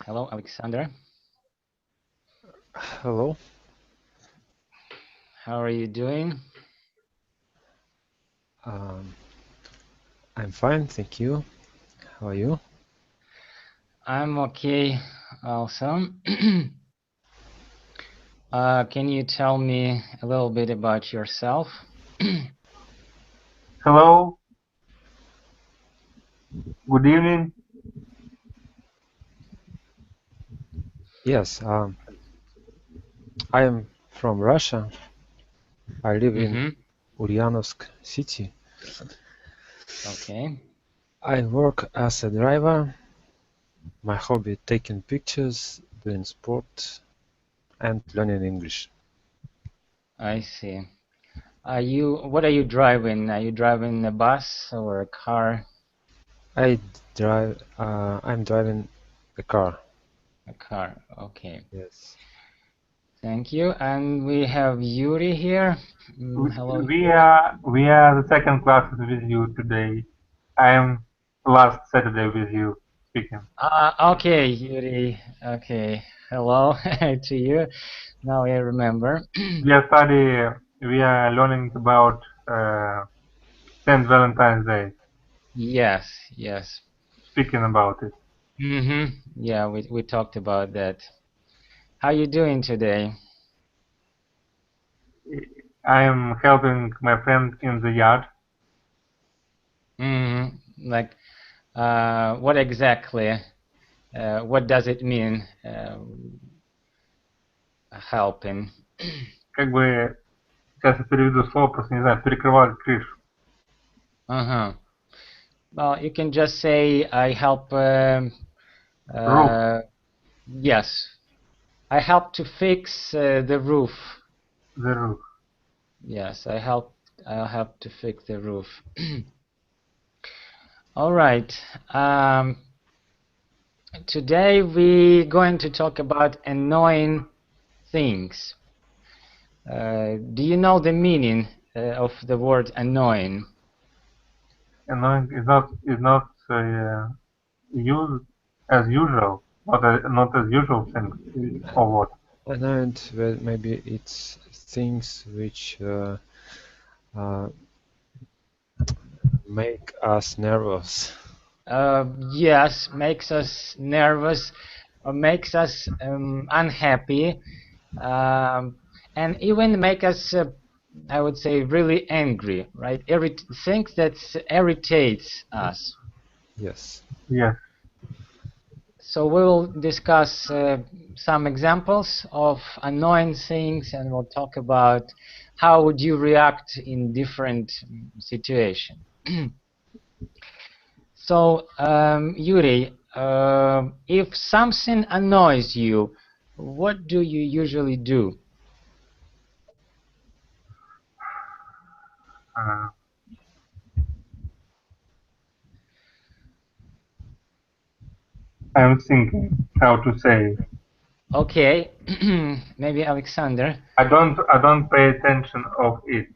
Hello, Alexander. Hello. How are you doing? Um, I'm fine, thank you. How are you? I'm okay also. Can you tell me a little bit about yourself? Hello, good evening. Yes, I am from Russia. I live in Mm-hmm. Ulyanovsk city. Okay. I work as a driver. My hobby taking pictures, doing sport, and learning English. I see. What are you driving? Are you driving a bus or a car? I'm driving a car. A car. Okay. Yes. Thank you. And we have Yuri here. We, Hello, we Yuri. are we are the second classes with you today. I am last Saturday with you speaking. Okay, Yuri. Okay. Hello to you. Now I remember. We are study. We are learning about Saint Valentine's Day. Yes, yes. Speaking about it. Mm-hmm. Yeah, we talked about that. How you doing today? I am helping my friend in the yard. Mm-hmm. Like, what exactly? What does it mean, helping? Как бы сейчас я переведу слово, просто не знаю, перекрывать крышу. Uh-huh. Well, you can just say I help. Roof, Yes, I help to fix the roof. the roof. Yes, I'll help to fix the roof. All right. Today we're going to talk about annoying things. Do you know the meaning of the word annoying? Annoying is not used as usual, not as usual things, or what? And maybe it's things which uh, make us nervous. Yes, makes us nervous or makes us unhappy, um, and even make us, I would say, really angry, right? Things that irritates us. Yes. Yes. So we will discuss some examples of annoying things, and we'll talk about how would you react in different situations. So, Yuri, if something annoys you, what do you usually do? Uh, I'm thinking how to say. Okay, maybe Alexander. I don't pay attention of it.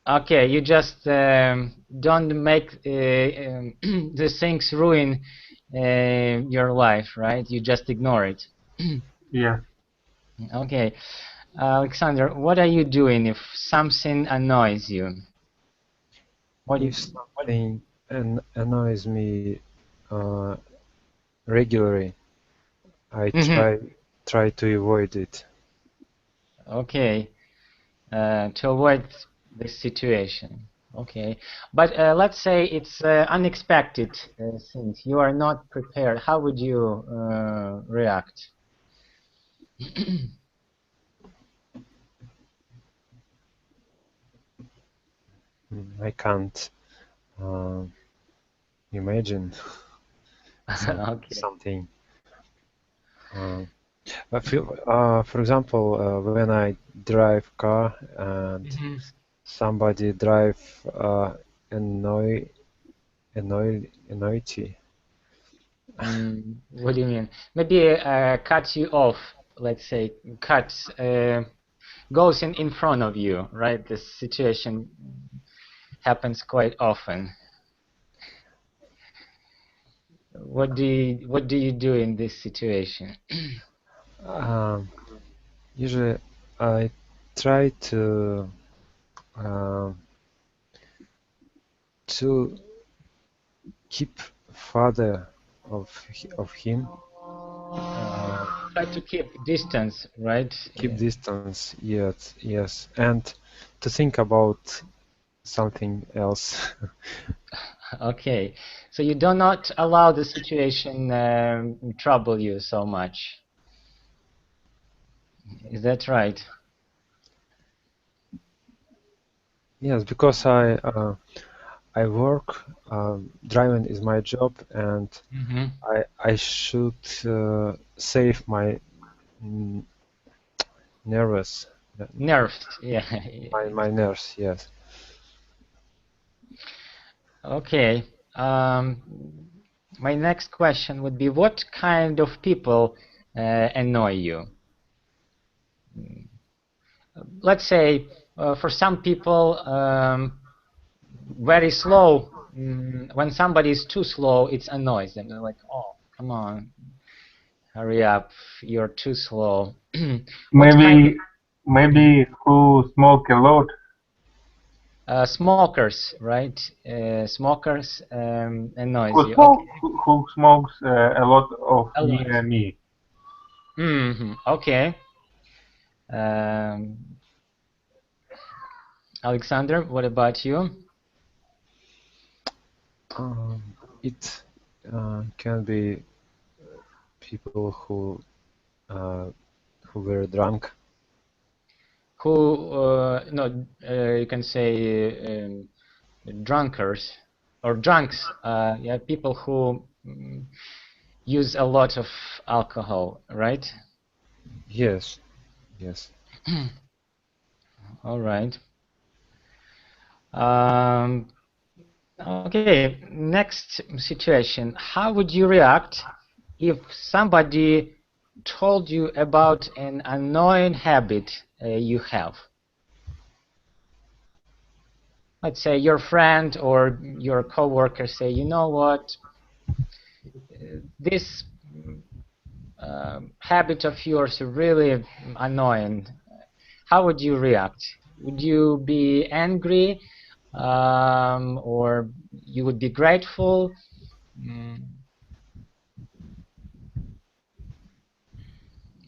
Okay, you just don't make the things ruin your life, right? You just ignore it. Yes. Okay, Alexander, what are you doing if something annoys you? What? If something annoys me uh, regularly, I Mhm. try to avoid it. Okay, to avoid this situation. Okay, but let's say it's unexpected things. You are not prepared. How would you react? I can't uh, imagine Okay. something. Uh, for example, when I drive car and Mhm. somebody drive annoy annoyed. What do you mean? Maybe cut you off. Let's say cuts goes in front of you, right? This situation happens quite often. What do you do in this situation? Um, Usually, I try uh, to keep farther of him, Try to keep distance, right? keep distance. Yes, and to think about something else. Okay, so you do not allow the situation trouble you so much. Is that right? Yes, because I work. Driving is my job, and Hmm. I should save my mm, nervous Nerves, yeah. my nerves. Yes. Okay. Um, my next question would be, what kind of people annoy you? Let's say, for some people, very slow. When somebody is too slow, it annoys them. They're like, "Oh, come on, hurry up! You're too slow." What kind of Maybe who smoke a lot. smokers, right? Smokers annoys Who you. smoke Okay, who smokes a lot of a lot. near me. Okay. Um, Alexander, what about you? It can be people uh, who were drunk. Who, no, you can say drunkers or drunks. Yeah, people who use a lot of alcohol, right? Yes, yes. All right. Um, okay, next situation. How would you react if somebody told you about an annoying habit you have? Let's say your friend or your coworker say, you know what, this habit of yours is really annoying. How would you react? Would you be angry, or you would be grateful? Mm,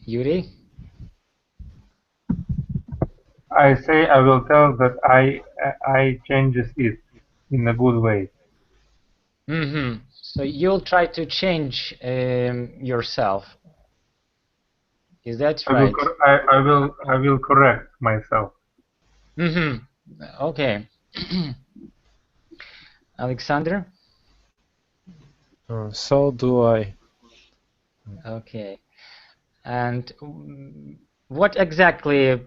Yuri? I say I will tell that I changes it in a good way. So you'll try to change yourself. Is that right? I will correct myself. Okay. Alexander? So do I. Okay. And what exactly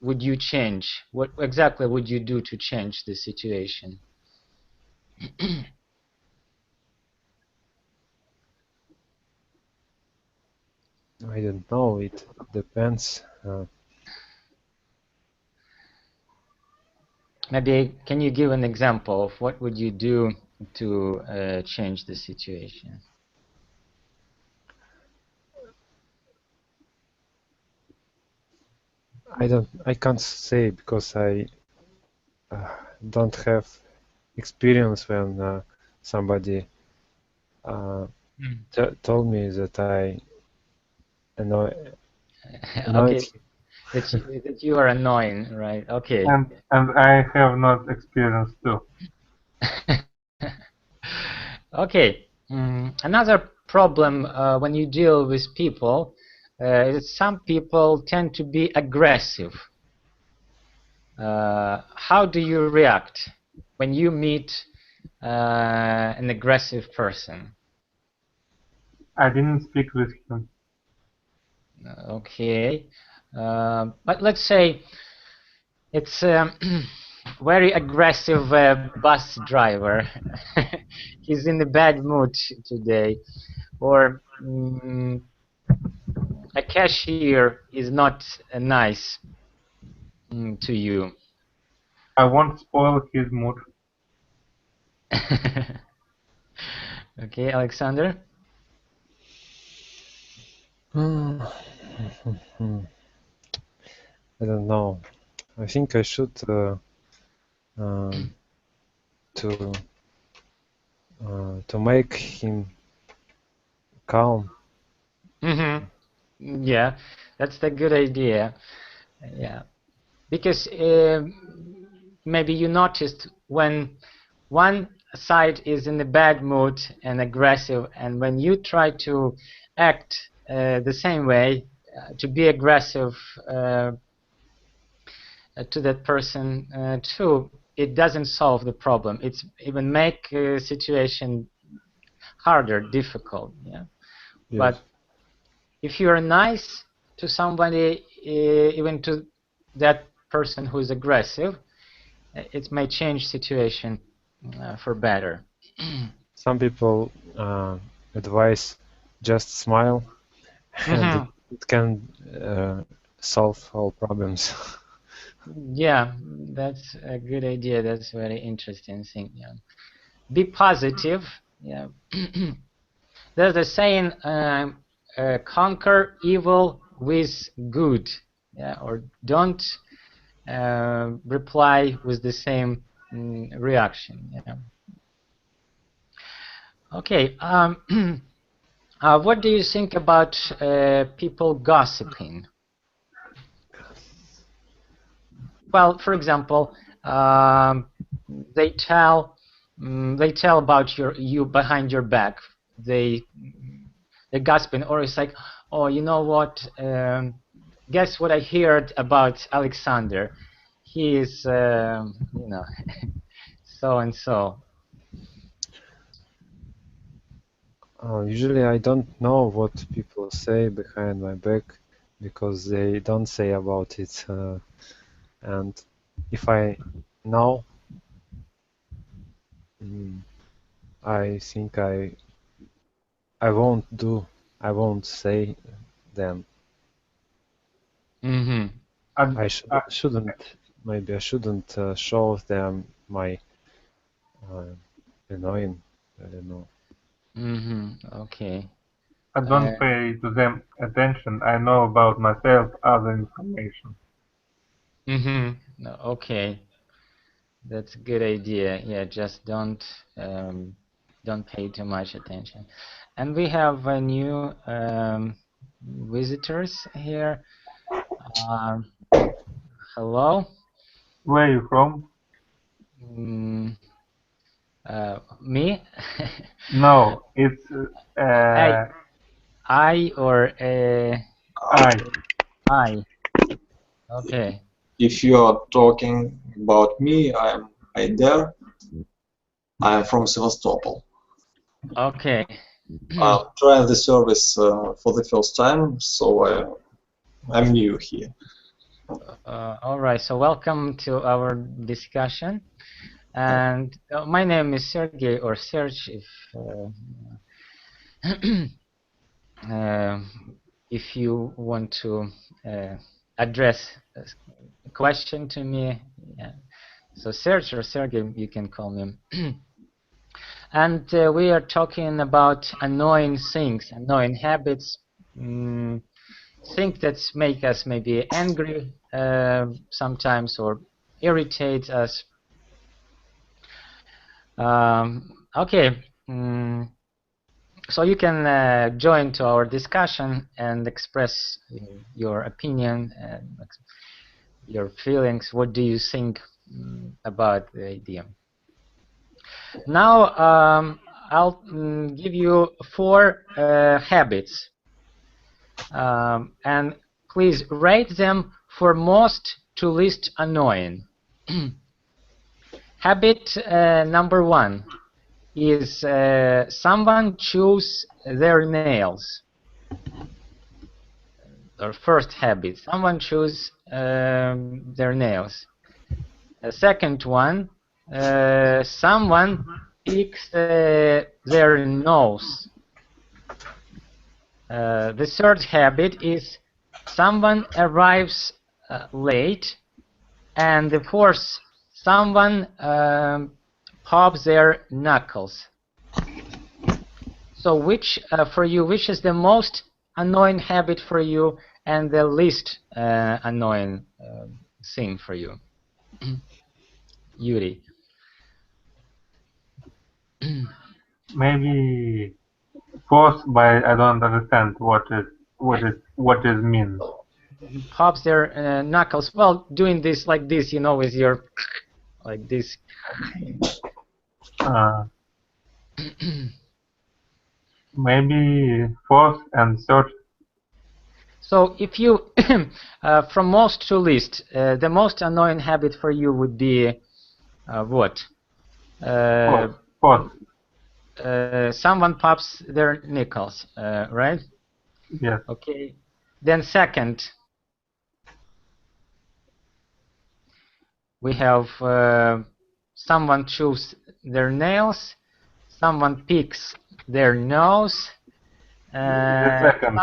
would you change? What exactly would you do to change the situation? I don't know. It depends. Maybe can you give an example of what would you do to change the situation? I can't say because I don't have experience when somebody told me that I annoyed Okay, him. that you are annoying, right? Okay. And I have not experienced too. Okay. Another problem when you deal with people is some people tend to be aggressive. How do you react when you meet an aggressive person? I didn't speak with him. Okay. But let's say it's very aggressive bus driver. He's in a bad mood today. Or a cashier is not nice to you. I won't spoil his mood. Okay, Alexander? I don't know. I think I should um, to make him calm. Yeah, that's a good idea. Yeah, because maybe you noticed when one side is in a bad mood and aggressive, and when you try to act the same way, to be aggressive to that person too, it doesn't solve the problem. It's even make a situation harder, difficult. Yeah, Yes. but if you are nice to somebody, even to that person who is aggressive, it may change situation for better. Some people advise just smile, and it can solve all problems. Yeah, that's a good idea. That's very interesting thing. Yeah, be positive. Yeah, there's a saying: conquer evil with good. Yeah, or don't reply with the same reaction. Yeah. Okay. What do you think about people gossiping? Well, for example, they tell about you behind your back. They gossiping, or it's like, oh, you know what? Guess what I heard about Alexander? He is, so and so. Usually I don't know what people say behind my back because they don't say about it. And if I know, I think I won't say them. Mm-hmm. And, Maybe I shouldn't show them my annoying. I don't know. Mm-hmm. Okay. I don't pay to them attention. I know about myself other information. Mm-hmm. Okay. That's a good idea. Yeah, just don't pay too much attention. And we have a new visitors here. Um, hello. Where are you from? Mm, me? No, it's I or I. I. Okay. If you are talking about me, I'm Aider. I'm from Sevastopol. Okay. I'm trying the service for the first time, so I'm new here. All right. So welcome to our discussion. And my name is Sergey, or Serge, uh, if you want to address a question to me, yeah. So Serge or Sergey, you can call me. And we are talking about annoying things, annoying habits, things that make us maybe angry sometimes or irritate us. Okay, so you can join to our discussion and express your opinion and your feelings. What do you think about the idea? Now I'll give you 4 habits, and please rate them for most to least annoying. Habit number 1 is someone chews their nails. Or first habit, someone chews their nails. The second one, someone picks their nose. The third habit is someone arrives late. And the fourth, someone pops their knuckles. So which for you, which is the most annoying habit for you and the least annoying thing for you? Yuri. Maybe fourth, but I don't understand what is mean. Pops their knuckles. Well, doing this like this, you know, with your like this. Maybe fourth and third. So if you, from most to least, the most annoying habit for you would be what? Fourth. Someone pops their knuckles, right? Yes. Okay. Then second, we have someone chews their nails, someone picks their nose. The second.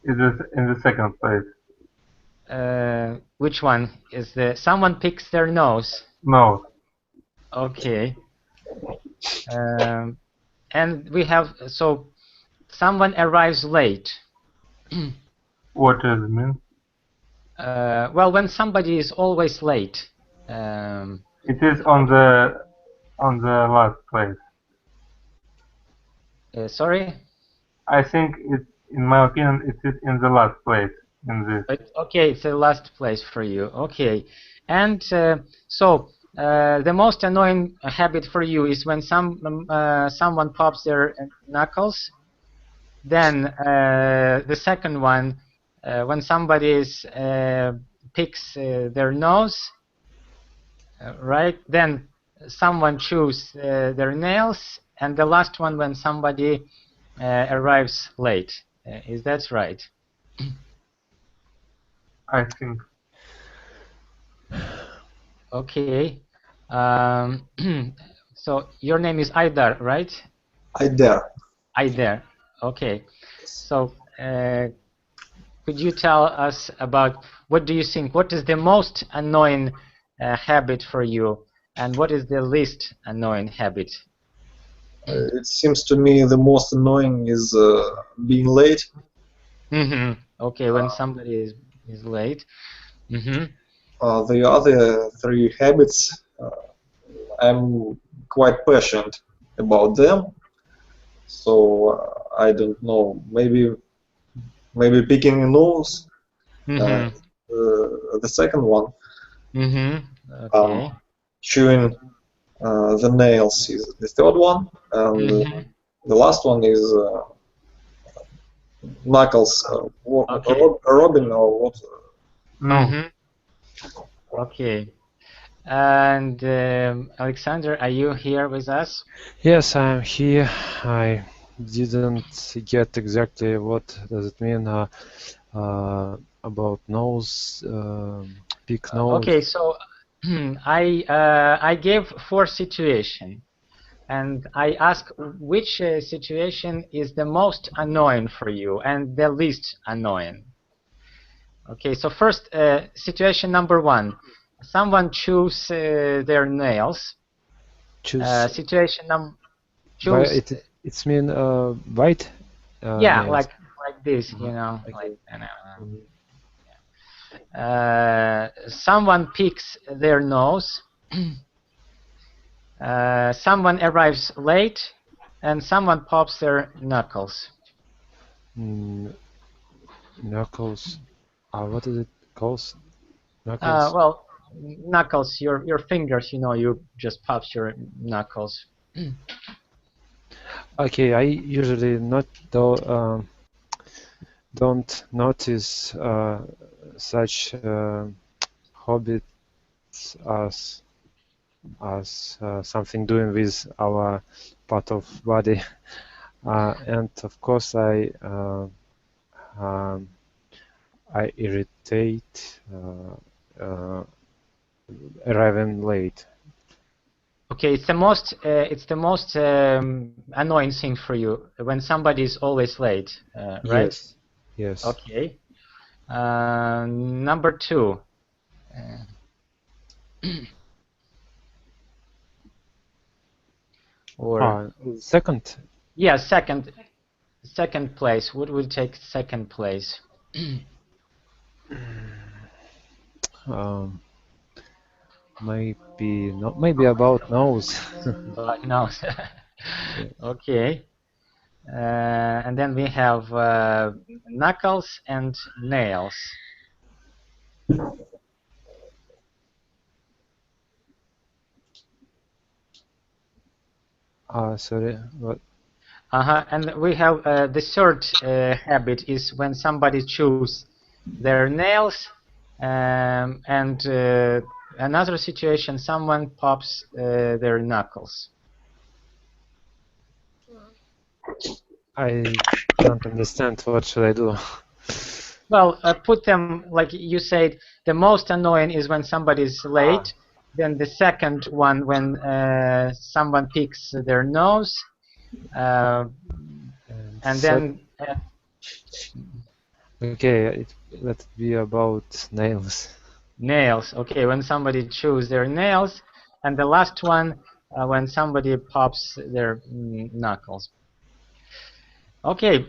Is in the second place. Which one is the someone picks their nose? No. Okay. And we have so someone arrives late. What does it mean? Well, when somebody is always late. It is on the last place. Sorry? I think it, in my opinion, it is in the last place in this. Okay, it's the last place for you. Okay, and so the most annoying habit for you is when someone pops their knuckles. Then the second one, when somebody picks their nose, right? Then someone chews their nails, and the last one when somebody arrives late. Is that right? I think. Okay. So your name is Aydar, right? Aydar. Aydar. Okay. So could you tell us about what do you think? What is the most annoying habit for you, and what is the least annoying habit? It seems to me the most annoying is being late. Okay, when somebody is late. The other 3 habits, I'm quite passionate about them. So I don't know. Maybe picking a nose. The second one. Okay. Chewing the nails is the third one, and the last one is knuckles. Robin or what? No. Okay. And Alexander, are you here with us? Yes, I'm here. I didn't get exactly what does it mean about nose, big nose. Okay, so I gave 4 situations. and I ask which situation is the most annoying for you and the least annoying. Okay, so first, situation number 1. Someone chews their nails. Choose. Situation number choose. It's mean white Yeah, nails. like this, you know, Okay. like someone picks their nose. Someone arrives late, and someone pops their knuckles. Knuckles. What is it called? Knuckles. Well, knuckles, your fingers, you know, you just pops your knuckles. Okay, I usually don't notice such habits as something doing with our part of body, and of course I irritate arriving late. Okay, it's the most annoying thing for you when somebody is always late, right? Yes. Yes. Okay. Number 2. Or Second. yeah, second place. What will take second place? Maybe about nose. No. Okay. And then we have knuckles and nails. Sorry. What? And we have the third habit is when somebody chews their nails, and another situation, someone pops their knuckles. I don't understand. What should I do? Well, put them like you said. The most annoying is when somebody is late. Then the second one when someone picks their nose, and then. Okay, let it be about nails. Nails. Okay, when somebody chews their nails, and the last one when somebody pops their knuckles. Okay.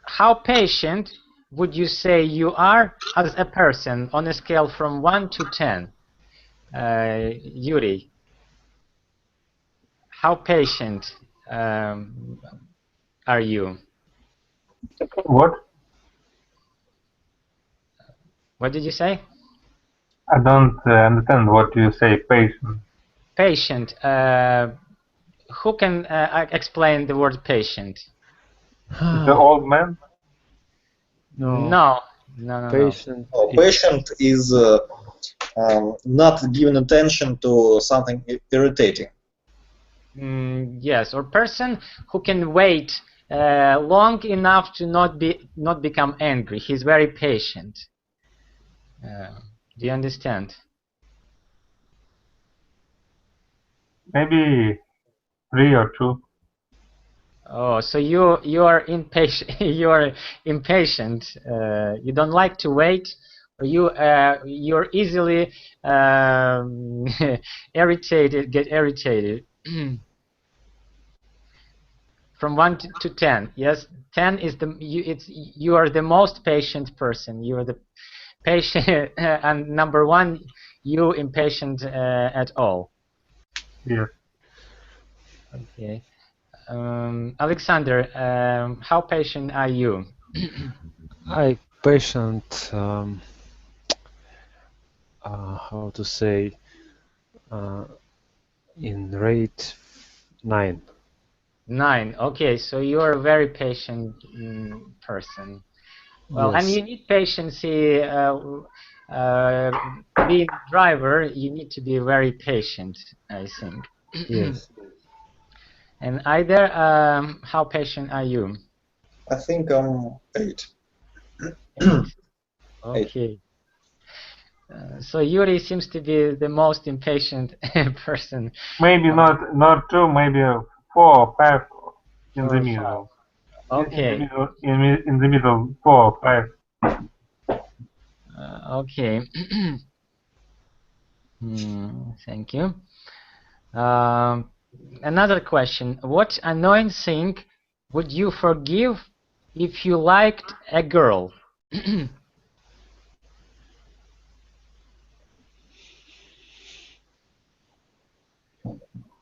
How patient would you say you are as a person on a scale from 1 to 10? Yuri, how patient are you? What? What did you say? I don't understand what you say, patient. Patient. Who can explain the word patient? The old man? No. Patient. Oh, patient is not giving attention to something irritating. Yes, or person who can wait long enough to not become angry. He's very patient. Do you understand? Maybe 3 or 2. Oh, so you are impatient. You are impatient. You don't like to wait, or you're easily irritated. Get irritated. From 1 to 10. Yes, 10 is you are the most patient person. You are the patient, and number 1, you impatient at all. Yes. Okay. Alexander, how patient are you? I patient. How to say? In rate 9. 9. Okay, so you are a very patient person. Well, Yes. and you need patience. Being a driver, you need to be very patient, I think. Yes. And either, how patient are you? I think I'm 8. 8. Okay. So Yuri seems to be the most impatient person. Maybe not 2, maybe 4 or 5 in 4 the or 5. middle. Okay. In the middle, 4 or 5. Okay. Thank you. Another question. What annoying thing would you forgive if you liked a girl?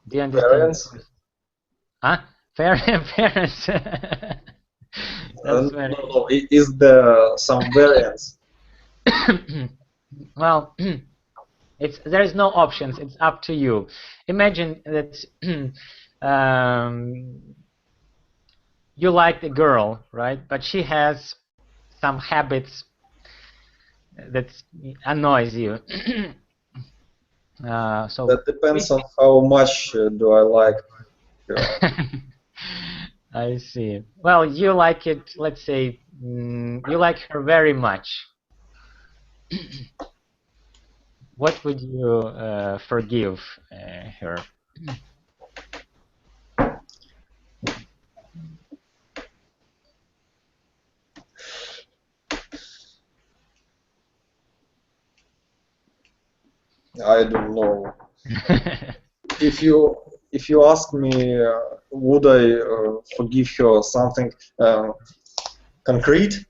Do you understand? Parents? Huh? Parents. That's very... No. Is there some variance? Well, there is no options. It's up to you. Imagine that you like the girl, right? But she has some habits that annoys you. So That depends on how much do I like her. I see. Well, you like it. Let's say you like her very much. What would you forgive her? I don't know. If you ask me, would I forgive her something concrete,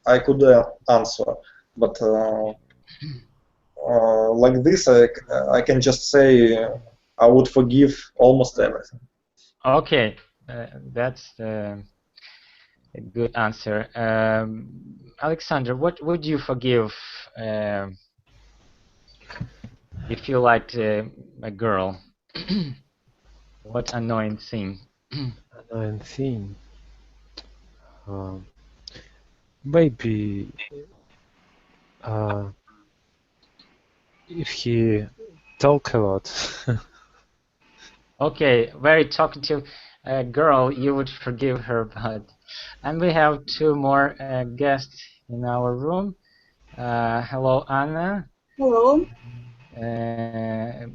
I could answer. But like this, I can just say I would forgive almost everything. Okay, that's a good answer. Alexander, what would you forgive if you liked a girl? What annoying thing? Annoying thing. Maybe if he talk a lot. Okay, very talkative girl, you would forgive her, but... And we have 2 more guests in our room. Hello, Anna. Hello.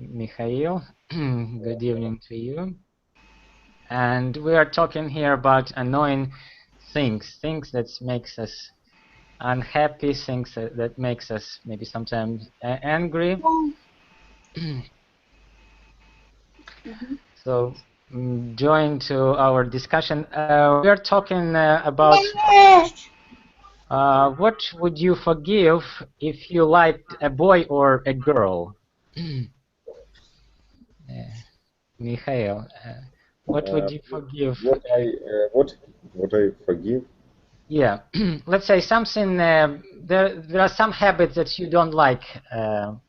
Mikhail, good evening to you. And we are talking here about annoying things that makes us unhappy, things that makes us maybe sometimes angry. So join to our discussion. We are talking about what would you forgive if you liked a boy or a girl? Mikhail, what would you forgive? What I forgive? Yeah, let's say something. There are some habits that you don't like,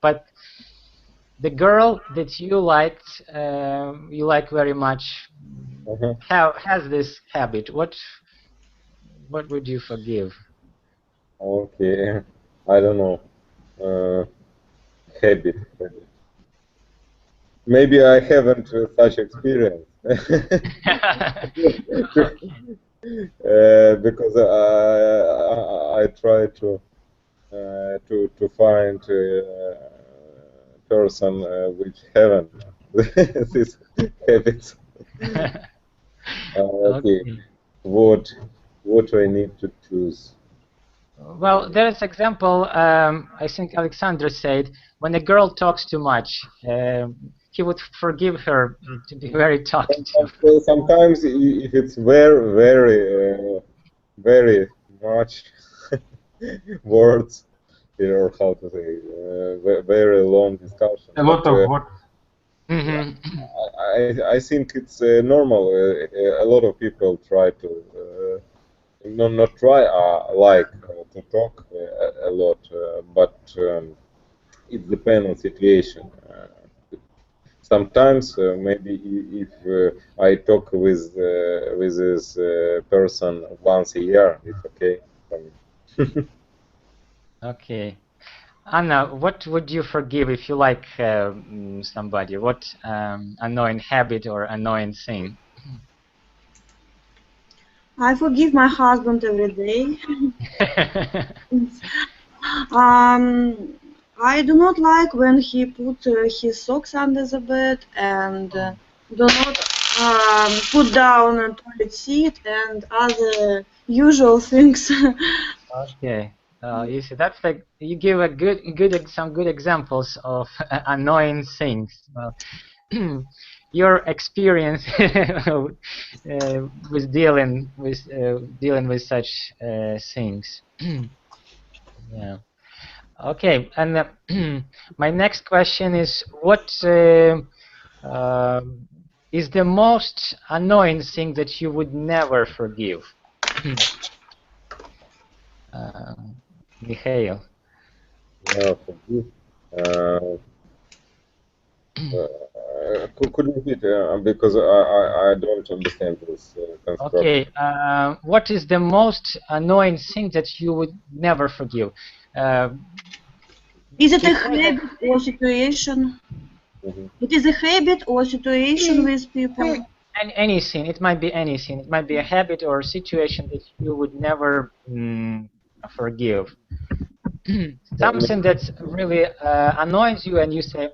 but the girl that you liked, you like very much, has this habit. What would you forgive? Okay, I don't know. Habit. Maybe I haven't such experience. Because I try to find person which haven't these habits. Okay, what I need to choose? Well, there is example. I think Alexander said when a girl talks too much, he would forgive her to be very talkative. Sometimes if it's very much words, or how to say, very long discussion. A lot of words. I think it's normal. A lot of people try to not try like to talk a lot, but it depends on situation. Sometimes maybe if I talk with this person once a year, it's okay for me. Okay. Anna, what would you forgive if you like somebody? What annoying habit or annoying thing? I forgive my husband every day. I do not like when he put his socks under the bed and do not put down a toilet seat and other usual things. Okay. You see, that's like you give a some good examples of annoying things. Well, your experience with dealing with such things. Yeah. Okay. And my next question is, what is the most annoying thing that you would never forgive? Mikhail. No, forgive. Could you repeat? Because I don't understand this construction. Okay. What is the most annoying thing that you would never forgive? Is it a It was a- habit or situation? Mhm. It is a habit or situation with people. Anything. It might be anything. It might be a habit or a situation that you would never forgive. Something that really annoys you, and you say,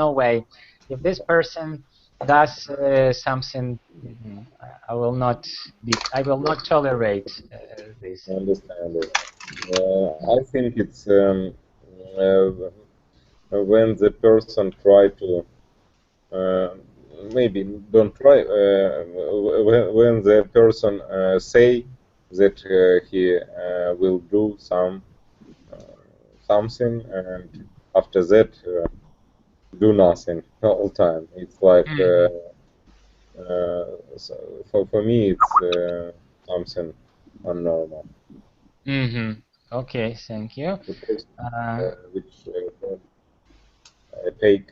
"No way! If this person does something, I will not I will not tolerate this." I understand it. I think it's when the person try to maybe don't try when the person say that he will do something and after that do nothing all the time. It's like so for me it's something unnormal. Okay, thank you. The person Uh, which take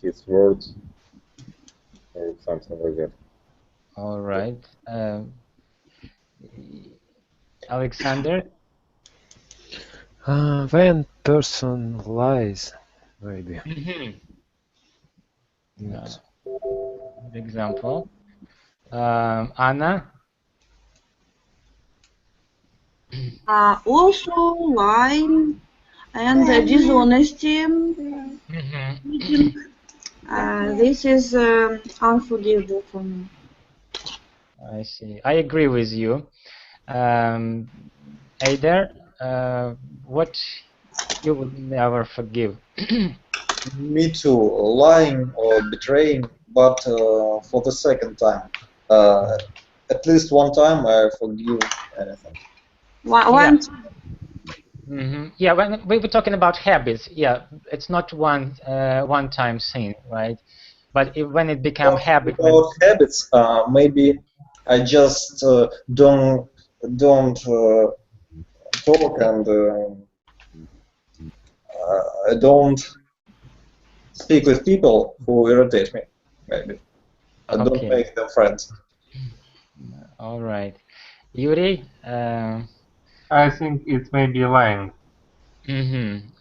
his words or something like that. all right. Alexander. When person lies, maybe. Good example. Anna. Also lying and dishonesty. This is unforgivable for me. I see. I agree with you. Aider, what you would never forgive? Me too, lying or betraying, but for the second time. At least one time I forgive anything. One Yeah, when we were talking about habits, yeah, it's not one-time thing, right? But when it becomes habit, About habits, maybe I just don't talk and I don't speak with people who irritate me. Maybe I don't okay, make them friends. all right. Yuri, I think it's maybe lying.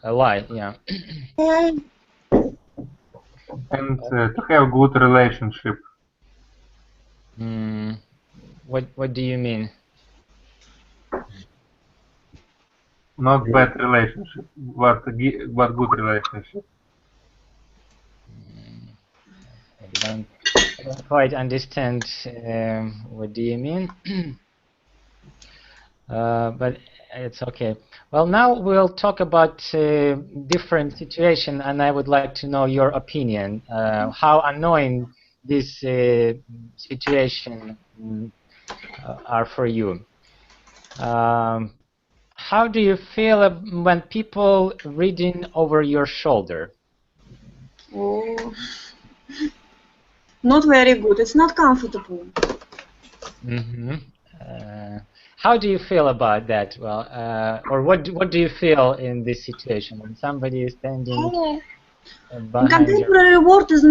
a lie, yeah. And to have good relationship. What do you mean? Not bad relationship, but good relationship. I don't quite understand what do you mean. But it's okay. Well, now we'll talk about different situation, and I would like to know your opinion. How annoying this situation are for you. How do you feel when people reading over your shoulder? Oh, not very good. It's not comfortable. How do you feel about that? Well, or what do you feel in this situation when somebody is standing In behind you? contemporary world is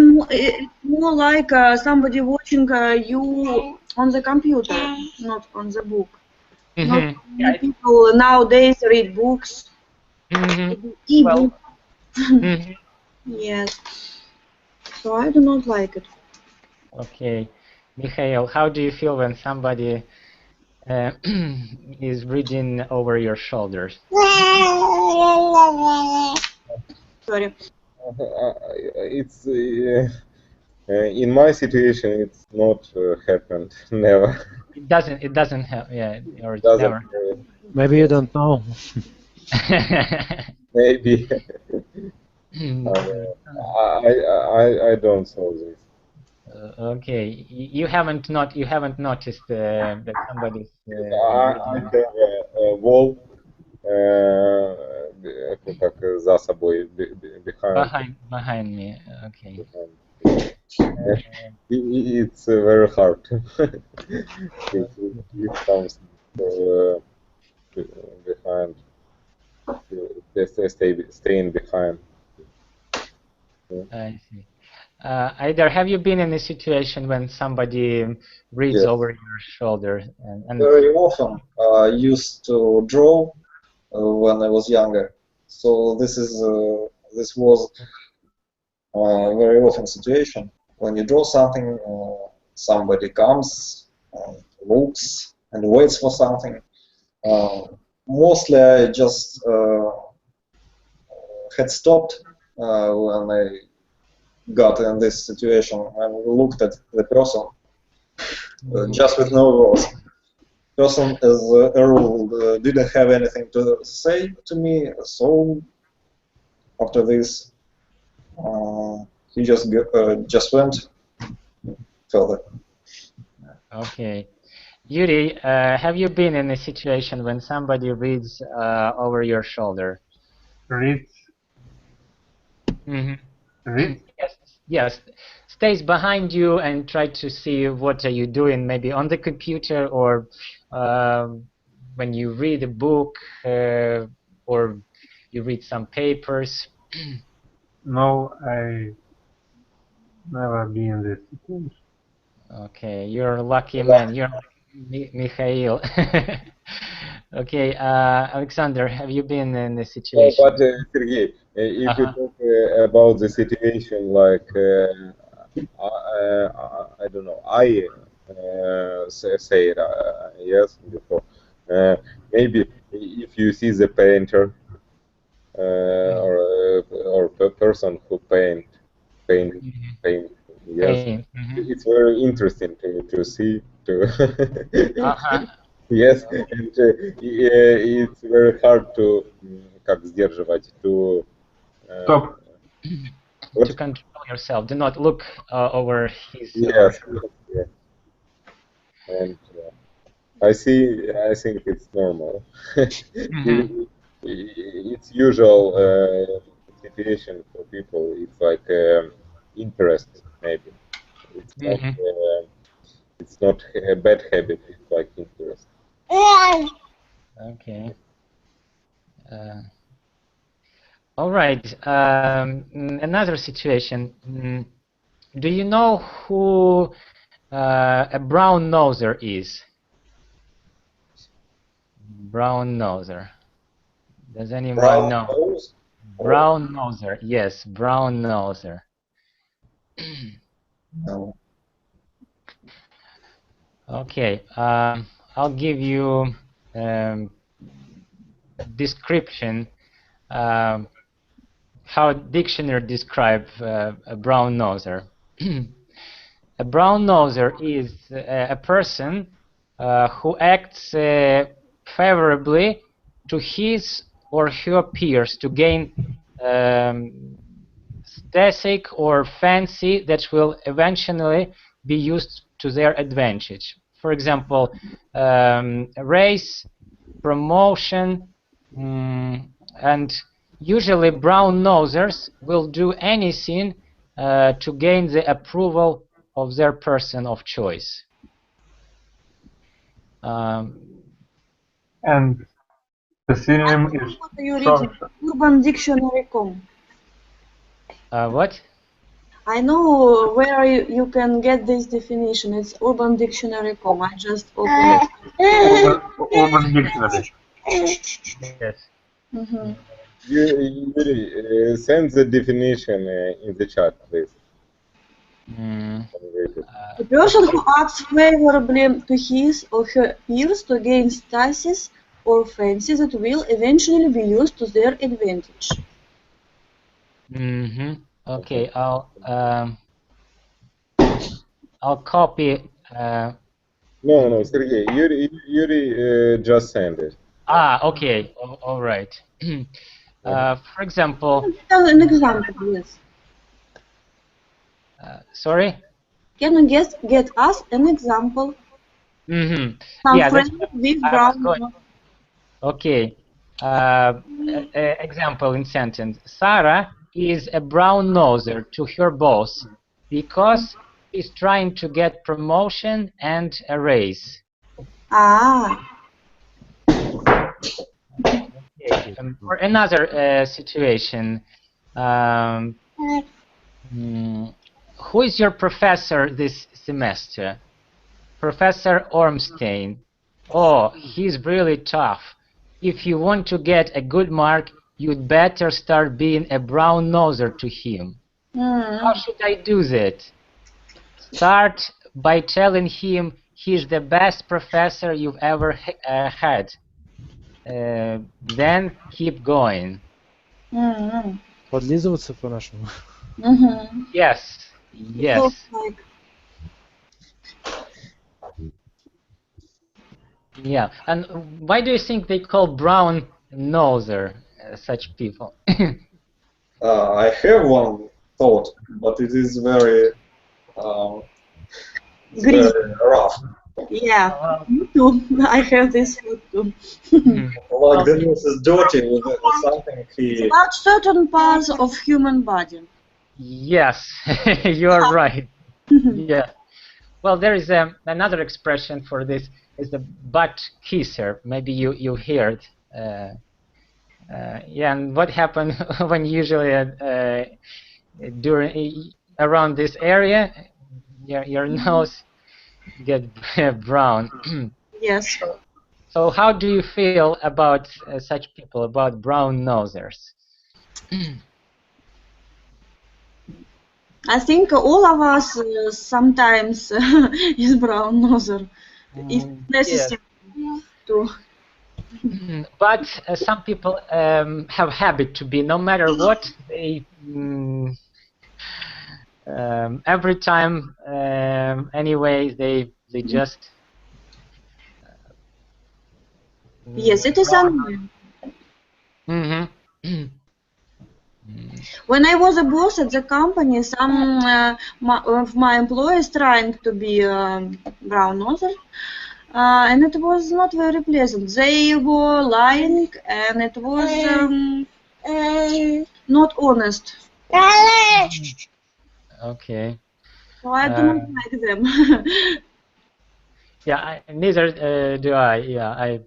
more like somebody watching you on the computer, not on the book. Not many people nowadays read books, e-book. Well, Yes. So I do not like it. okay. Mikhail, how do you feel when somebody is reading over your shoulders. Sorry. It's in my situation. It's not happened. Never. It doesn't have, yeah, or it's Doesn't. never. Maybe you don't know. Maybe. I don't know this. Okay, you haven't noticed that somebody's I have a wall как за собой behind. behind me. Okay. It's very hard. It comes behind. Staying behind. I see. Either have you been in a situation when somebody reads Yes. over your shoulder and Very often I used to draw when I was younger. So this was a very often situation. When you draw something, somebody comes, looks, and waits for something. Mostly I just had stopped when I got in this situation and looked at the person just with no words. Person, as a rule, didn't have anything to say to me, so after this, he just went further. Okay. Yuri, have you been in a situation when somebody reads over your shoulder? Reads. Mm-hmm. Reads. Yes. Stays behind you and try to see what are you doing, maybe on the computer or when you read a book or you read some papers. No, I never been in this situation. Okay, you're a lucky man. You're Mikhail. Okay, Alexander, have you been in a situation? But Sergey, if you talk about the situation, like I don't know, I say it, yes before. Maybe if you see the painter or a person who paint, yes, it's very interesting to see. Yes, and it's very hard to как сдерживать, to Stop. To control yourself. Do not look over his. Yes, yes. And I think it's normal. It's usual situation for people. It's like interest, maybe. It's not a bad habit. It's like interest. Okay. All right. Another situation. Do you know who a brown noser is? Brown noser. Does anyone know? Nose? Brown noser. Yes, brown noser. No. Okay. I'll give you description. How dictionary describe a brown noser. A brown noser is a person who acts favorably to his or her peers to gain static or fancy that will eventually be used to their advantage. For example, raise, promotion, and usually brown nosers will do anything to gain the approval of their person of choice. And the synonym is What are you reading? UrbanDictionary.com. What? I know where you can get this definition. It's UrbanDictionary.com. I just opened it. Urban Dictionary. Yes. Yuri, send the definition in the chat, please. The person who acts favorably to his or her peers to gain status or fancy that will eventually be used to their advantage. Okay, I'll copy. No, Sergey, Yuri just sent it. Okay, all right. For example, Tell an example, please. sorry. Can you get us an example? Some Yeah, friends with I was going. brown. Okay. Example in sentence. Sarah is a brown noser to her boss because she's trying to get promotion and a raise. Okay. For another situation, who is your professor this semester? Professor Ormstein. Oh, he's really tough. If you want to get a good mark, you'd better start being a brown noser to him. How should I do that? Start by telling him he's the best professor you've ever had. Then keep going. Подлизываться по-нашему. Yes, yes. Yeah, and why do you think they call brown noser such people? I have one thought, but it is very, very rough. Yeah, me too. I have this thought too. Like the nose is dirty with something he... About certain parts of human body. Yes, you are right. Yeah. Well, there is another expression for this, is the butt kisser. Maybe you heard. Yeah, and what happens when usually around this area, your nose get brown. Yes. So how do you feel about such people, about brown nosers? I think all of us sometimes is brown noser, if necessary to. But some people have habit to be, no matter what, they every time anyway they just Yes, it is annoying. When I was a boss at the company, some of my employees trying to be brown noser, and it was not very pleasant. They were lying, and it was not honest. Okay. So I do not like them. Yeah, neither do I. Yeah,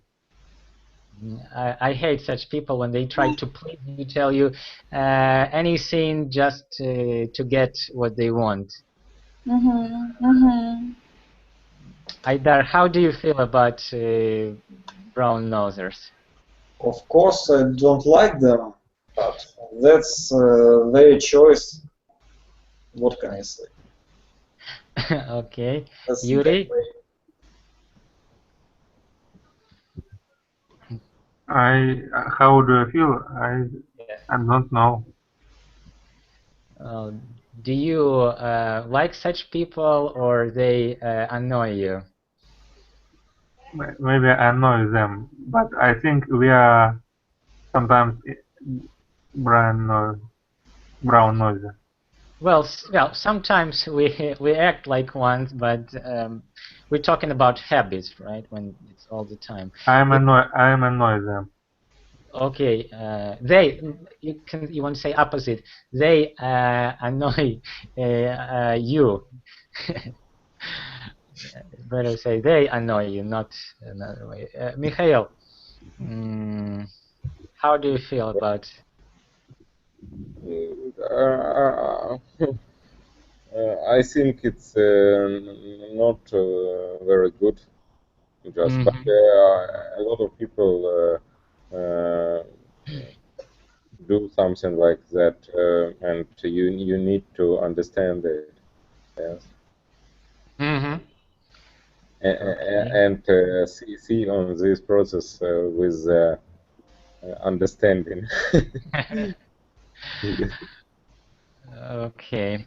I hate such people when they try to please you, tell you anything just to get what they want. Aidar, how do you feel about brown nosers? Of course, I don't like them, but that's their choice. What can I say? Okay. That's Yuri? How do I feel? I don't know. Do you like such people, or they annoy you? Maybe I annoy them, but I think we are sometimes brown noise. Well, sometimes we act like ones, but we're talking about habits, right? When it's all the time. I am annoy them. Okay, you want to say opposite. They annoy you. Better say they annoy you, not another way. Mikhail, how do you feel about? I think it's not very good. Just, but a lot of people do something like that, and you need to understand it. Yes. Mm-hmm. And see on this process with understanding. Okay.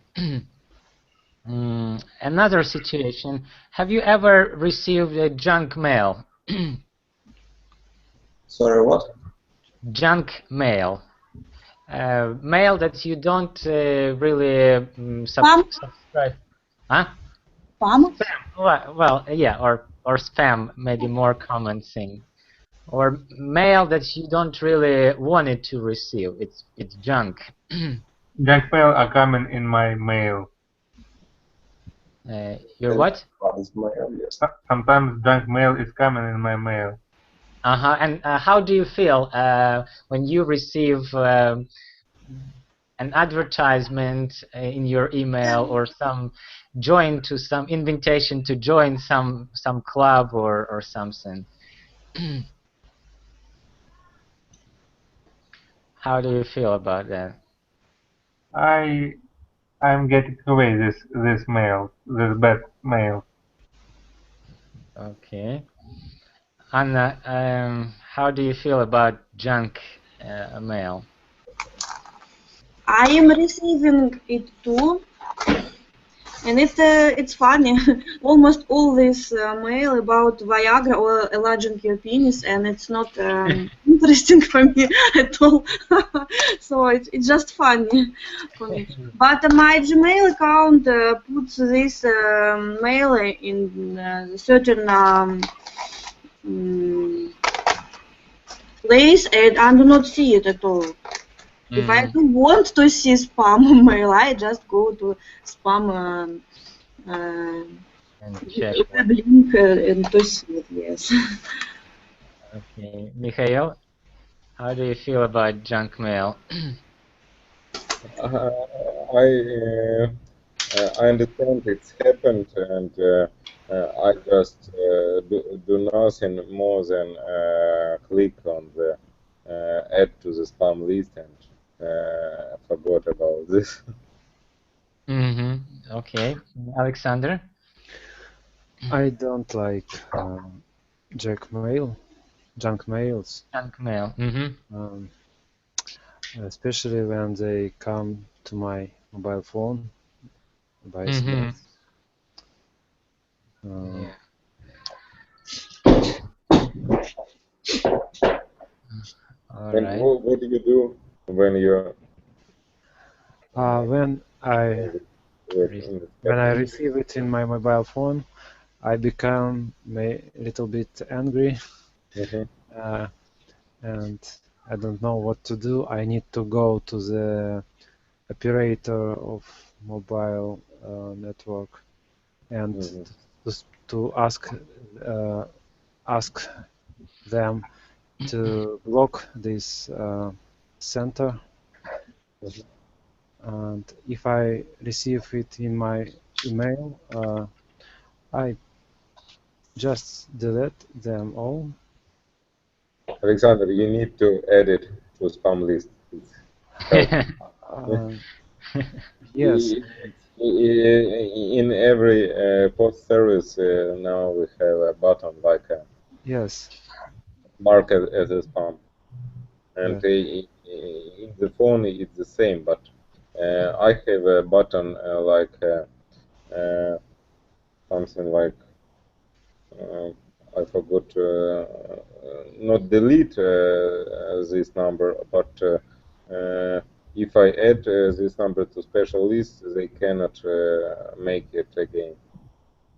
Another situation. Have you ever received a junk mail? Sorry, what? Junk mail. Mail that you don't really Spam? subscribe. Huh? Spam? Well, yeah, or spam, maybe more common thing. Or mail that you don't really want it to receive. It's junk. Junk mail are coming in my mail. Your what? Yes. Sometimes junk mail is coming in my mail. Uh-huh. And how do you feel when you receive an advertisement in your email or some invitation to join some club or something? How do you feel about that? I'm getting away this mail, this bad mail. Okay. Anna, how do you feel about junk mail? I am receiving it too, and it's funny. Almost all this mail about Viagra or enlarging your penis, and it's not interesting for me at all. So it's just funny for me. But my Gmail account puts this mail in certain place, and I do not see it at all. If I do want to see spam mail, I just go to spam And check. web link and to see it, yes. Okay. Mikhail, how do you feel about junk mail? I understand it's happened, and I just do nothing more than click on the add to the spam list and forgot about this. Mm-hmm. Okay. Alexander? I don't like junk mails, Junk mail. Mm-hmm. especially when they come to my mobile phone by Mm-hmm. SMS. Yeah. All And right. what do you do when you're When I receive it in my mobile phone, I become a little bit angry, and I don't know what to do. I need to go to the operator of mobile network and to ask them to block this center. And if I receive it in my email, I just delete them all. Alexander, you need to add it to spam list. Yes. In every post service now we have a button like a yes, mark as a spam, and yes. in the phone it's the same. But I have a button like something like I forgot not delete this number, but if I add this number to special list, they cannot make it again.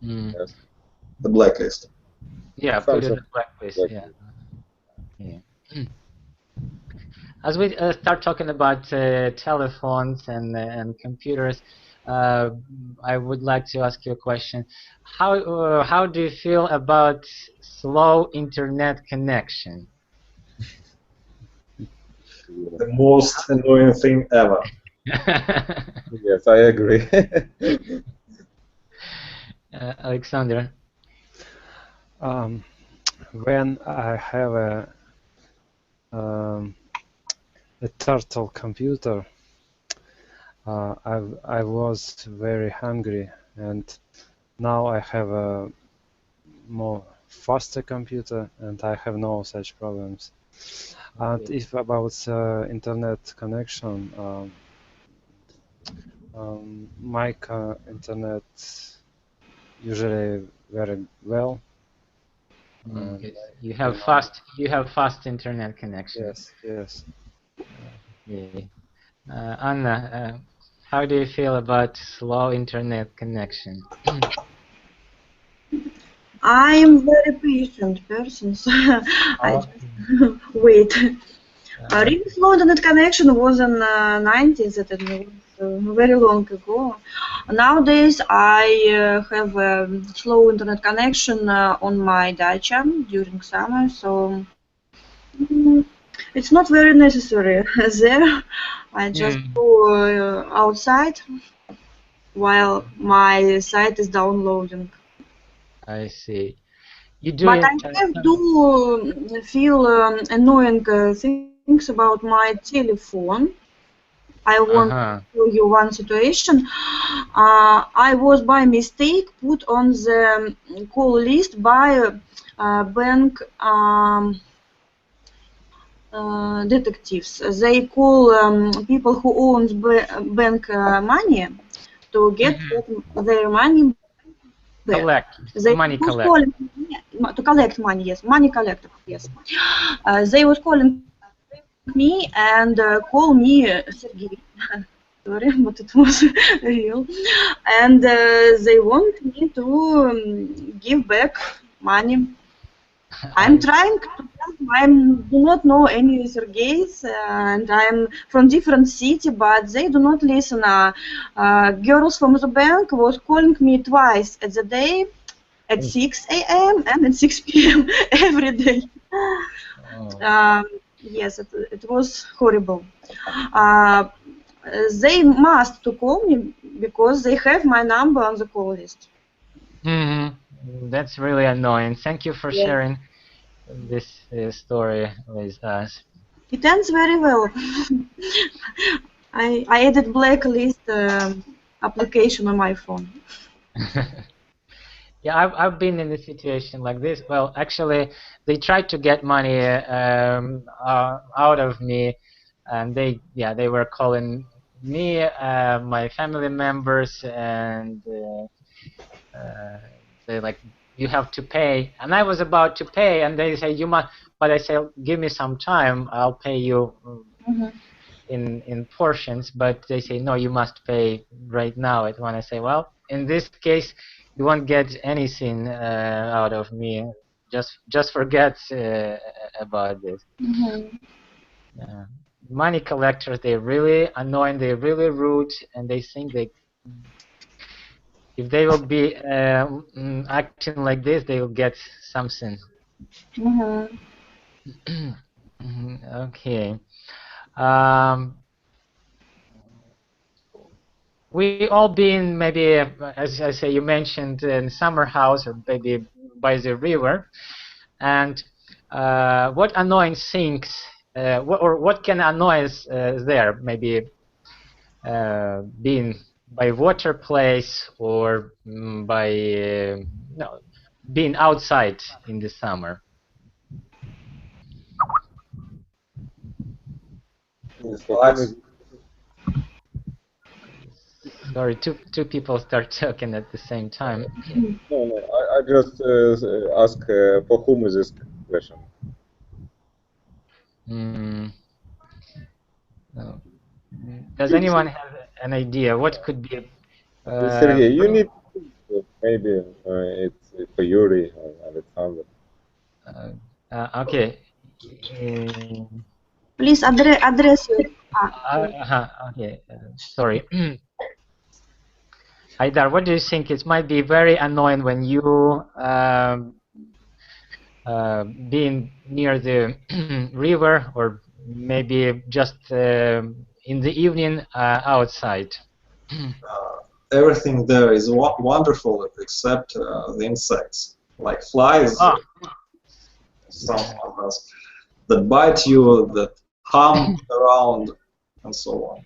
Yes. The blacklist. Yeah, put it in the blacklist. Yeah. Yeah. As we start talking about telephones and computers, I would like to ask you a question. How do you feel about slow internet connection? The most annoying thing ever. Yes, I agree. Alexander? When I have a turtle computer, I was very hungry, and now I have a more faster computer and I have no such problems. And if about internet connection, my internet usually very well. You have fast internet connection. Yes, yes. Okay. Anna, how do you feel about slow internet connection? I am very patient person, so I just wait. Really slow internet connection was in 90s, it was very long ago. Nowadays I have a slow internet connection on my dacha during summer, so it's not very necessary there. I just go outside while my site is downloading. I see. You do But it. I have to feel annoying things about my telephone. I want to tell you one situation. I was by mistake put on the call list by bank detectives. They call people who owns bank money to get their money back. Collect They money was collect. calling to collect money. Yes, money collector. Yes. They was calling me and call me Sergey. Sorry, but it was real. And they want me to give back money. I'm trying to tell them I do not know any Sergeys and I'm from different city, but they do not listen. Girls from the bank was calling me twice at the day, at 6 a.m. and at 6 p.m. every day. Yes, it was horrible. They must to call me because they have my number on the call list. That's really annoying. Thank you for sharing this story with us. It ends very well. I added blacklist application on my phone. Yeah, I've been in a situation like this. Well, actually, they tried to get money out of me, and they were calling me, my family members, and they like, you have to pay, and I was about to pay, and they say you must, but I say give me some time, I'll pay you in portions, but they say no, you must pay right now. And when I say, well, in this case, you won't get anything out of me. Just forget about this. Money collectors, they're really annoying, they're really rude, and they think they, if they will be acting like this, they will get something. Okay. We all been maybe, as I say, you mentioned in summer house or maybe by the river, and what annoying things, what can annoy us there? Maybe being by water place or by no, being outside in the summer. Sorry, two people start talking at the same time. No, I just ask for whom is this question? No. Does anyone have an idea what could be? Sergey, you need maybe it's for Yuri or Alexander. Okay. Please address your. Okay. Sorry. Haidar, what do you think? It might be very annoying when you being near the river, or maybe just in the evening outside. Everything there is wonderful except the insects, like flies, some others that bite you, that hum around, and so on.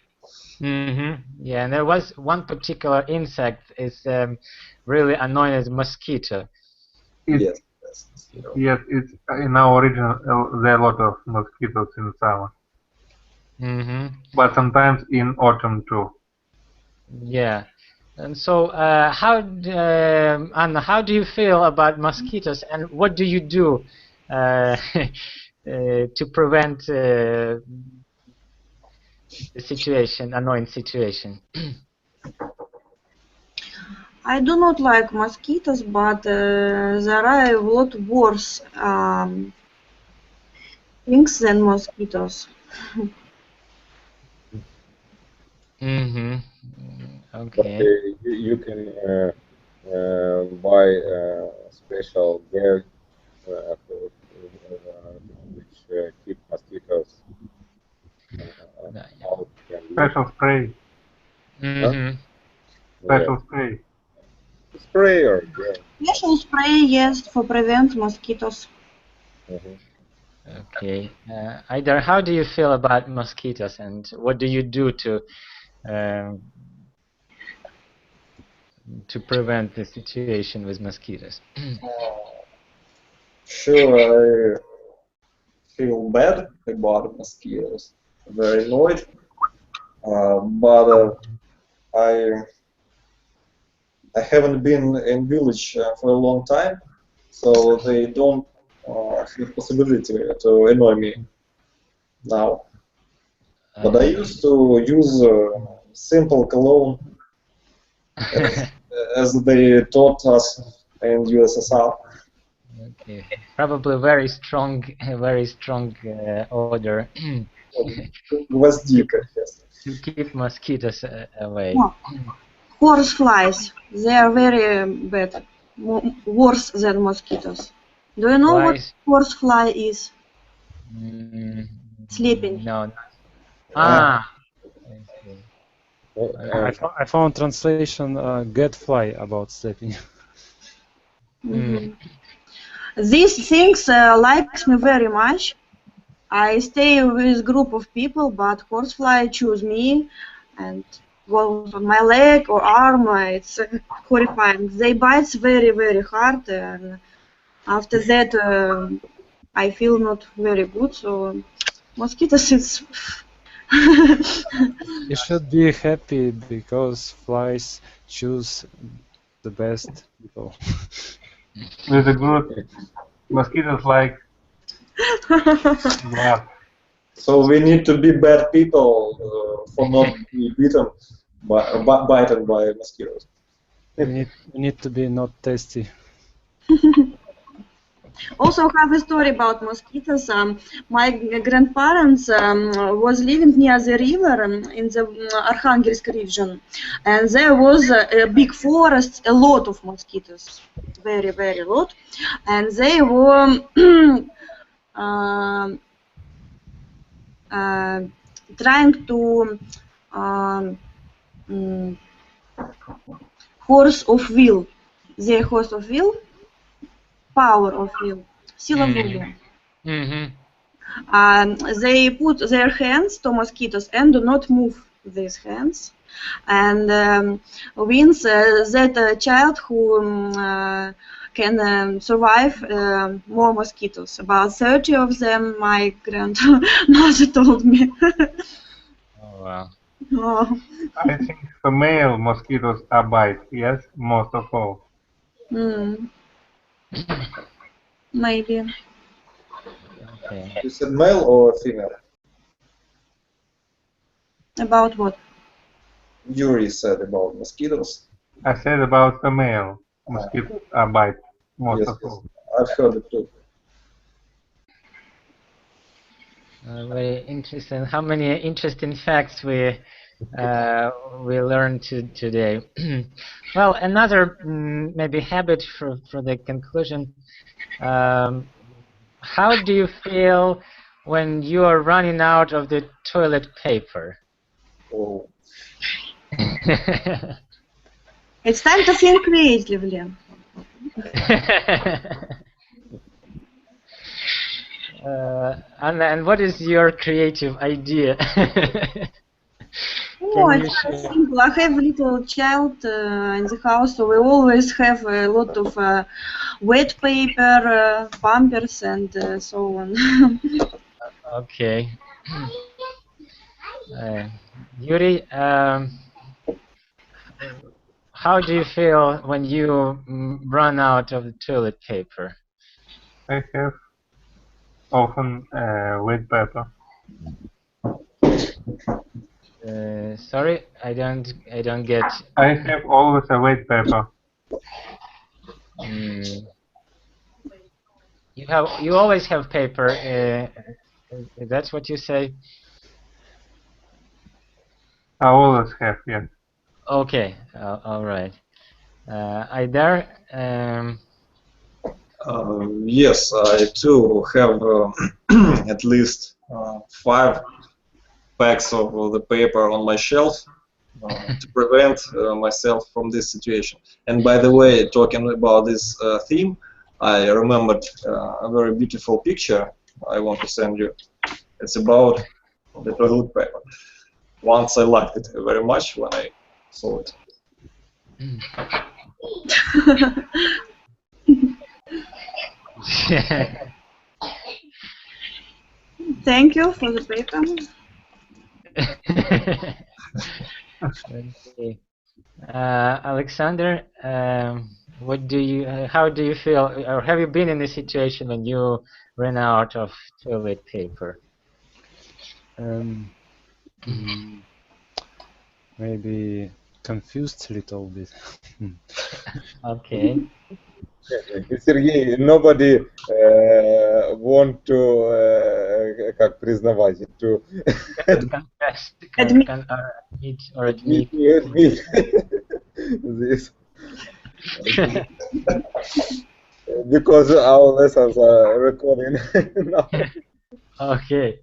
Yeah, and there was one particular insect is really annoying as mosquito. It's, Yes. yes, it's in our region. There are a lot of mosquitoes in summer, but sometimes in autumn too. Yeah. And so, Anna, how do you feel about mosquitoes, and what do you do to prevent the situation, annoying situation? I do not like mosquitoes, but there are a lot worse things than mosquitoes. Okay. But you can buy special gear which keep mosquitoes out. Special spray, special spray. Spray or gear. Special spray, yes, for prevent mosquitoes. Okay. Aidar, how do you feel about mosquitoes, and what do you do to prevent the situation with mosquitoes? Sure, I feel bad about mosquitoes. Very annoyed. But I haven't been in village for a long time, so they don't have possibility to annoy me now. But I used to use simple cologne as they taught us in USSR. Okay. Probably very strong odor Gvozdika, yes. to keep mosquitoes away. No. Horseflies, they are very bad, worse than mosquitoes. Do you know Why what is- horsefly is? Sleeping. No. Ah. I see. I found translation gadfly about sleeping. These things likes me very much. I stay with group of people, but horsefly choose me and goes on my leg or arm. It's horrifying. They bite very, very hard, and after that I feel not very good. So mosquitoes, it's You should be happy because flies choose the best people. With a good mosquitoes like glass. So we need to be bad people for not be bitten bitten by mosquitoes. You need to be not tasty. Also have a story about mosquitoes. My grandparents was living near the river in the Arkhangelsk region, and there was a big forest, a lot of mosquitoes, very, very lot, and they were trying to force of will, their force of will, power of will, сила воли. They put their hands to mosquitoes and do not move these hands, and wins that child who can survive more mosquitoes. About 30 of them, my grandmother told me. Oh wow. Oh. I think female mosquitoes are bite, yes, most of all. Maybe. Okay. You said male or female? About what? Yuri said about mosquitoes. I said about female mosquitoes are bite, most Yes, of all. I've heard it too. Very interesting. How many interesting facts we learned today. Well, another maybe habit for the conclusion. How do you feel when you are running out of the toilet paper? Oh. It's time to think creatively. And what is your creative idea? No, Can you it's very share? simple. I have a little child in the house, so we always have a lot of wet paper, pampers, and so on. Okay. Yuri, how do you feel when you run out of the toilet paper? I have often wet paper. Sorry, I don't get. I have always a wet paper. You always have paper. That's what you say. I always have, yes. Okay, all right. Aidar, Yes, I too have at least 5 packs of the paper on my shelf to prevent myself from this situation. And by the way, talking about this theme, I remembered a very beautiful picture I want to send you. It's about the toilet paper. Once I liked it very much when I saw it. Thank you for the paper. Okay. Alexander, what do you? How do you feel? Or have you been in a situation when you ran out of toilet paper? Maybe confused a little bit. Okay. Сергей, nobody want to как признавать to Confess, Admit. admit or admit. admit this because our lessons are recording now. Okay.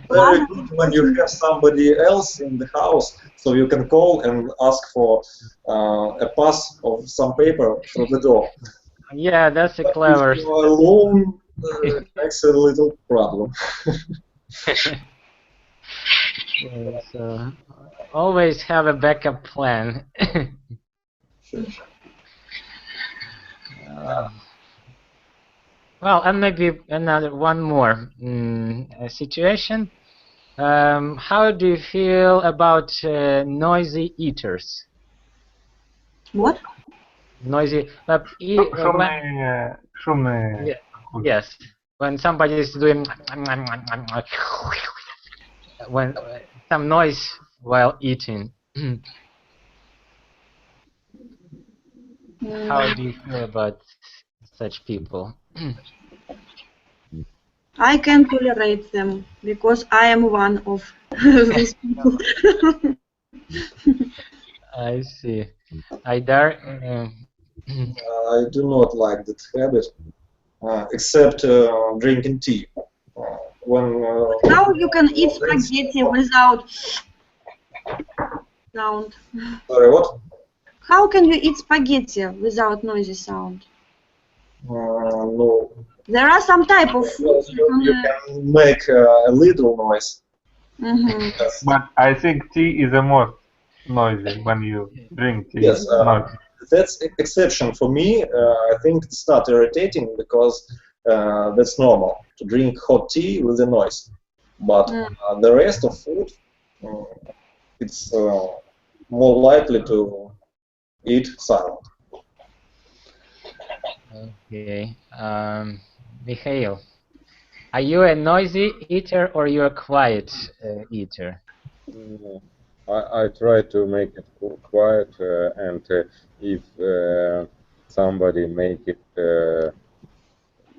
Very good when you have somebody else in the house, so you can call and ask for a pass of some paper through the door. Yeah, that's a But clever. if you are alone, it makes a little problem. So always have a backup plan. Well, and maybe one more situation. How do you feel about noisy eaters? What? Noisy. Шумные. Yes, when somebody is doing when some noise while eating. How do you feel about such people? I can tolerate them because I am one of these people. I see. Aidar, I do not like that habit, except drinking tea. When How you can eat spaghetti without sound? sorry, what? How can you eat spaghetti without noisy sound? No. There are some type of Well, foods you can make a little noise. Yes. But I think tea is the most noisy when you drink tea. Yes, Noisy. that's exception for me. I think it's not irritating because that's normal to drink hot tea with a noise. But the rest of food, it's more likely to eat silent. okay. Mikhail, are you a noisy eater or you a quiet eater? I try to make it quiet, and if somebody make it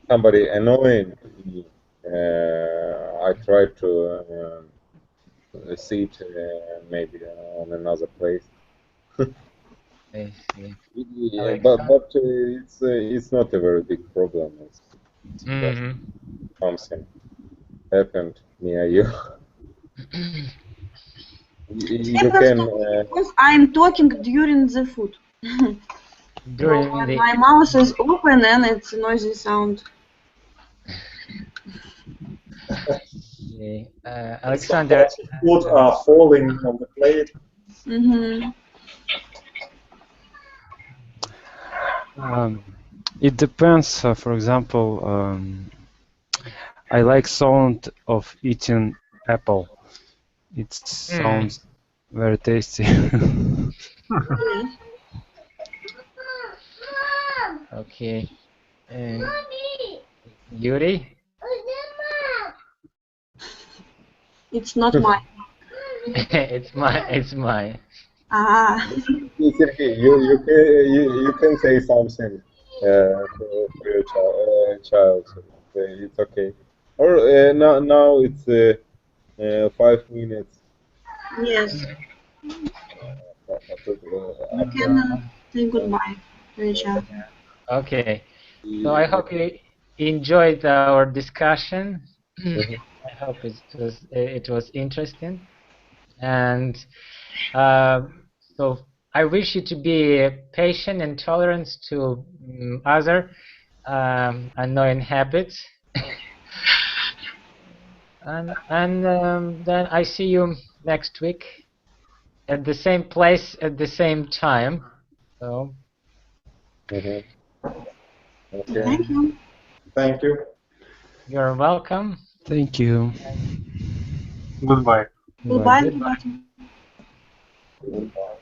somebody annoying me, I try to sit maybe on another place. I see. Yeah, but it's not a very big problem. It's just something happened near you. You can. because I'm talking during the food. During When the my mouth is open and it's a noisy sound. Okay. Some Alexander. parts of food are falling on the plate. Mm-hmm. It depends. For example, I like sound of eating apple. It sounds very tasty. Yes. Okay. Yuri? It's not mine. It's mine. Ah. Sergey, you can say something for your child. It's okay. Or now it's 5 minutes. Yes. You After. can say goodbye to each other. Okay. So I hope you enjoyed our discussion. I hope it was interesting. And so I wish you to be patient and tolerant to other annoying habits. and then I see you next week at the same place at the same time. So Okay. Thank you. Thank you. you're welcome. Thank you. Goodbye. Goodbye, Goodbye. everybody. Goodbye.